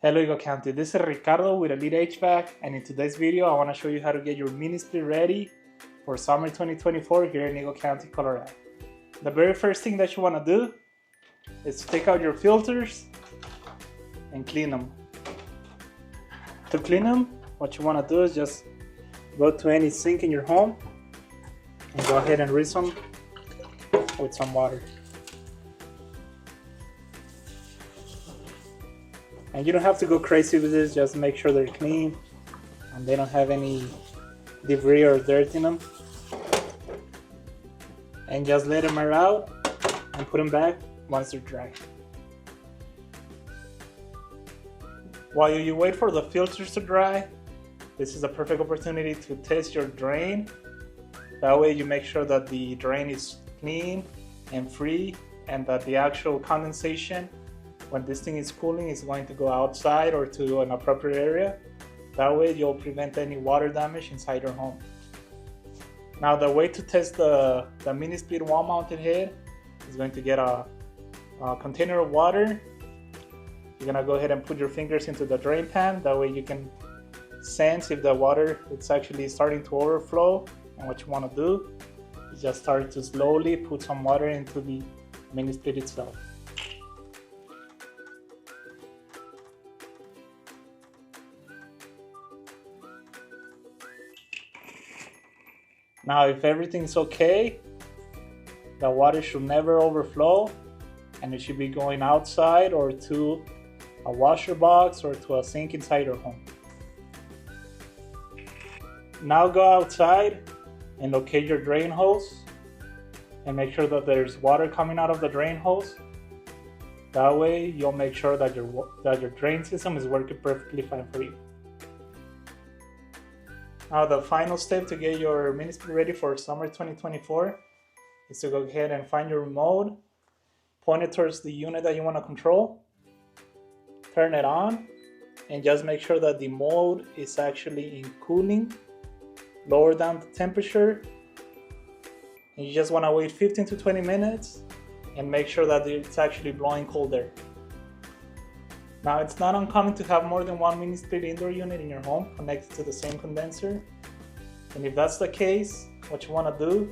Hello Eagle County, this is Ricardo with Elite HVAC, and in today's video I want to show you how to get your mini split ready for summer 2024 here in Eagle County, Colorado. The very first thing that you want to do is to take out your filters and clean them. To clean them, what you want to do is just go to any sink in your home and go ahead and rinse them with some water. And you don't have to go crazy with this, just make sure they're clean and they don't have any debris or dirt in them. And just let them air out and put them back once they're dry. While you wait for the filters to dry, this is a perfect opportunity to test your drain. That way you make sure that the drain is clean and free and that the actual condensation, when this thing is cooling, is going to go outside or to an appropriate area. That way you'll prevent any water damage inside your home. Now the way to test the mini split wall mounted head is going to get a container of water. You're gonna go ahead and put your fingers into the drain pan. That way you can sense if the water is actually starting to overflow. And what you want to do is just start to slowly put some water into the mini split itself. Now if everything's okay, the water should never overflow and it should be going outside or to a washer box or to a sink inside your home. Now go outside and locate your drain hose and make sure that there's water coming out of the drain hose. That way you'll make sure that your drain system is working perfectly fine for you. Now the final step to get your mini split ready for summer 2024 is to go ahead and find your remote, point it towards the unit that you want to control, turn it on, and just make sure that the mode is actually in cooling. Lower down the temperature, and you just want to wait 15 to 20 minutes and make sure that it's actually blowing cold air. Now it's not uncommon to have more than one mini split indoor unit in your home connected to the same condenser, and if that's the case, what you want to do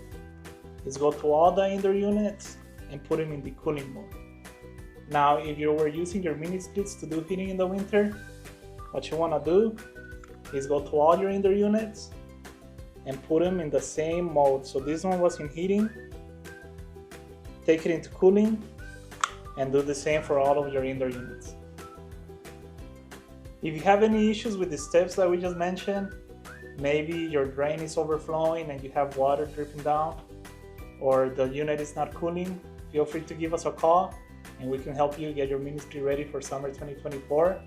is go to all the indoor units and put them in the cooling mode. Now if you were using your mini splits to do heating in the winter, what you want to do is go to all your indoor units and put them in the same mode. So this one was in heating, take it into cooling, and do the same for all of your indoor units. If you have any issues with the steps that we just mentioned, maybe your drain is overflowing and you have water dripping down, or the unit is not cooling, feel free to give us a call and we can help you get your mini split ready for summer 2024.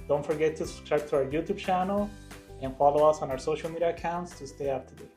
Don't forget to subscribe to our YouTube channel and follow us on our social media accounts to stay up to date.